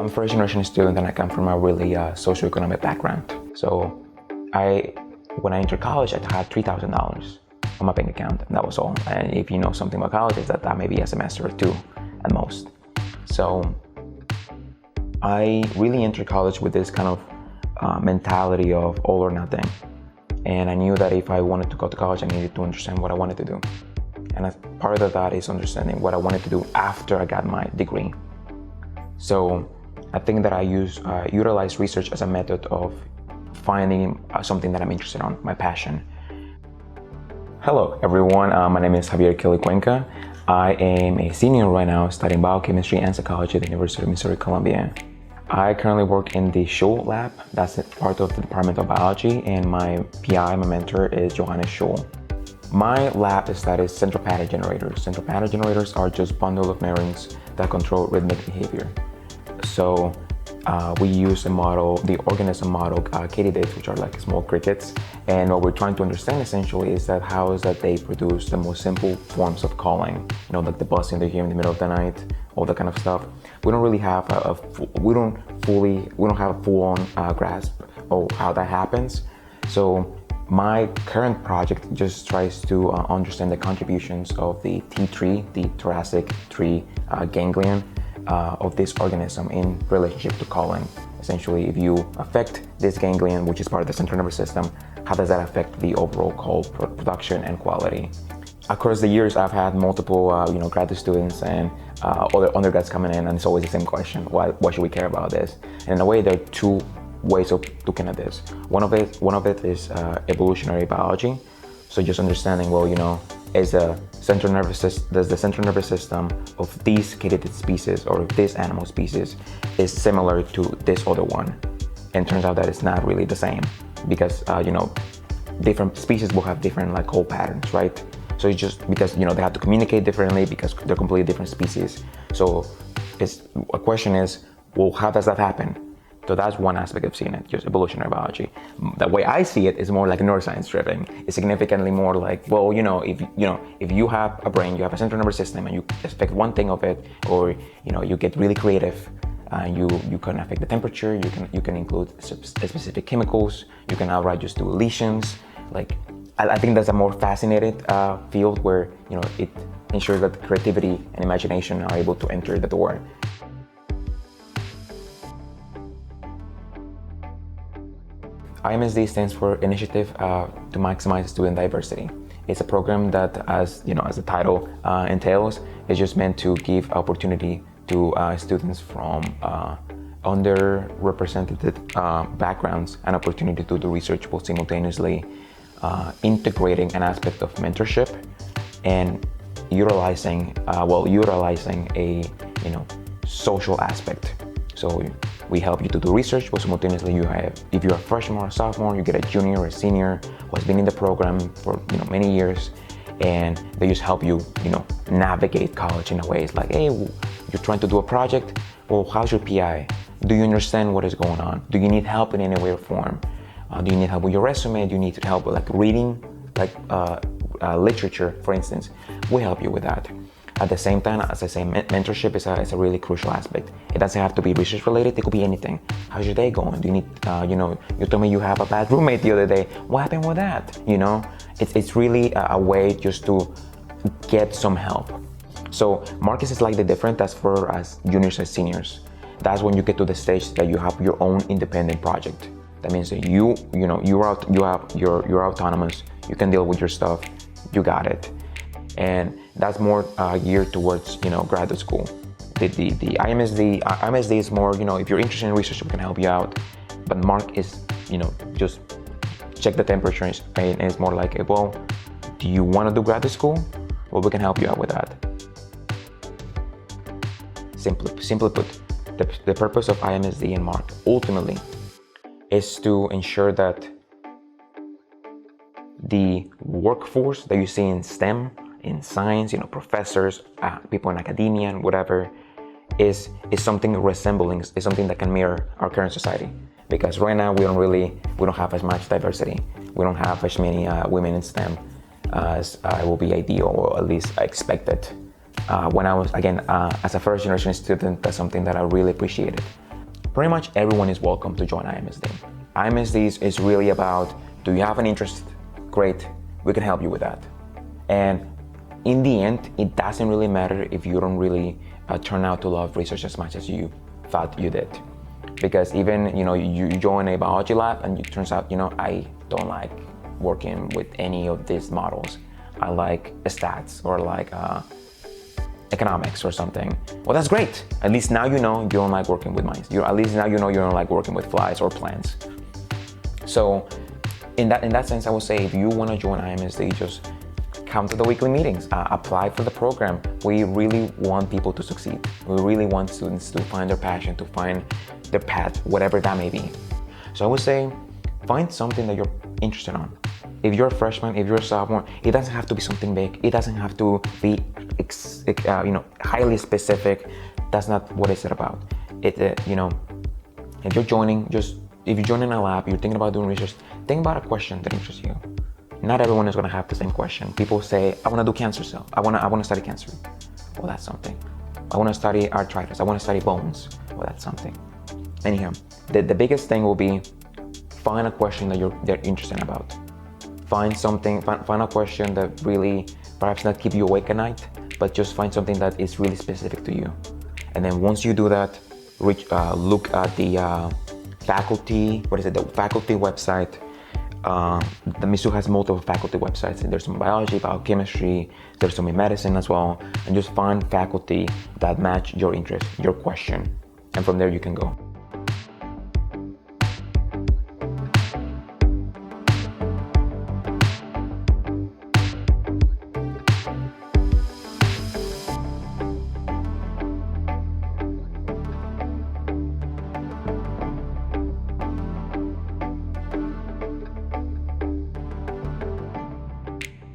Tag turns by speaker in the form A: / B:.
A: I'm a first generation student and I come from a really socioeconomic background. So when I entered college, I had $3,000 on my bank account, and that was all. And if you know something about college, it's that may be a semester or two at most. So I really entered college with this kind of mentality of all or nothing. And I knew that if I wanted to go to college, I needed to understand what I wanted to do. And as part of that is understanding what I wanted to do after I got my degree. So I think that I utilize research as a method of finding something that I'm interested in, my passion. Hello everyone, my name is Javier Kelly Cuenca. I am a senior right now studying biochemistry and psychology at the University of Missouri, Columbia. I currently work in the Schul Lab, that's part of the Department of Biology, and my PI, my mentor, is Johannes Schul. My lab studies central pattern generators. Central pattern generators are just bundle of neurons that control rhythmic behavior. So we use a model, the organism model, katydids, which are like small crickets. And what we're trying to understand essentially is that how is that they produce the most simple forms of calling, you know, like the buzzing they hear in the middle of the night, all that kind of stuff. We don't really have we don't have a full-on grasp of how that happens. So my current project just tries to understand the contributions of the T3, the thoracic tree ganglion, of this organism in relationship to calling. Essentially, if you affect this ganglion, which is part of the central nervous system, how does that affect the overall call production and quality? Across the years, I've had multiple graduate students and other undergrads coming in, and it's always the same question: why should we care about this? And in a way, there are two ways of looking at this. One of it is evolutionary biology. So just understanding, well, does the central nervous system of these katydid species or this animal species is similar to this other one? And it turns out that it's not really the same, because different species will have different call patterns, right? So it's just because they have to communicate differently because they're completely different species. So a question is, well, how does that happen? So that's one aspect of seeing it, just evolutionary biology. The way I see it is more like neuroscience driven. It's significantly more like, well, if you have a brain, you have a central nervous system, and you affect one thing of it, or you get really creative, and you can affect the temperature. You can include specific chemicals. You can outright just do lesions. I think that's a more fascinated field where it ensures that creativity and imagination are able to enter the door. IMSD stands for Initiative to Maximize Student Diversity. It's a program that, as the title entails, is just meant to give opportunity to students from underrepresented backgrounds an opportunity to do research while simultaneously integrating an aspect of mentorship and utilizing a social aspect. So we help you to do research, but simultaneously if you're a freshman or a sophomore, you get a junior or a senior who has been in the program for many years, and they just help you navigate college in a way. It's like, hey, you're trying to do a project. Well, how's your PI? Do you understand what is going on? Do you need help in any way or form? Do you need help with your resume? Do you need help with reading, literature, for instance? We help you with that. At the same time, as I say, mentorship is a really crucial aspect. It doesn't have to be research related. It could be anything. How's your day going? Do you need, you told me you have a bad roommate the other day. What happened with that? It's really a way just to get some help. So MARC is slightly different as far as juniors and seniors. That's when you get to the stage that you have your own independent project. That means that you're autonomous. You can deal with your stuff. You got it. And that's more geared towards graduate school. The IMSD is more if you're interested in research, we can help you out. But MARC is just check the temperature, and it's more like, well, do you want to do graduate school? Well, we can help you out with that. Simply put, the purpose of IMSD and MARC ultimately is to ensure that the workforce that you see in STEM, in science, professors, people in academia and whatever, is something resembling, is something that can mirror our current society. Because right now we don't have as much diversity. We don't have as many women in STEM as will be ideal, or at least expected. When I was, as a first generation student, that's something that I really appreciated. pretty much everyone is welcome to join IMSD. IMSD is really about, do you have an interest? Great, we can help you with that. And in the end, it doesn't really matter if you don't really turn out to love research as much as you thought you did. Because even, you join a biology lab and it turns out, I don't like working with any of these models. I like stats or like economics or something. Well, that's great. At least now you don't like working with mice. At least now you don't like working with flies or plants. So in that sense, I would say if you want to join IMSD, just come to the weekly meetings, apply for the program. We really want people to succeed. We really want students to find their passion, to find their path, whatever that may be. So I would say, find something that you're interested on. If you're a freshman, if you're a sophomore, it doesn't have to be something big. It doesn't have to be, highly specific. That's not what it's about. If you're joining, if you're joining a lab, you're thinking about doing research, think about a question that interests you. Not everyone is going to have the same question. People say, I want to do cancer cells. I want to study cancer. Well, that's something. I want to study arthritis. I want to study bones. Well, that's something. Anyhow, the biggest thing will be find a question that they're interested about. Find a question that really, perhaps not keep you awake at night, but just find something that is really specific to you. And then once you do that, look at the faculty website. The Mizzou has multiple faculty websites. There's some biology, biochemistry, there's some in medicine as well. And just find faculty that match your interest, your question. And from there you can go.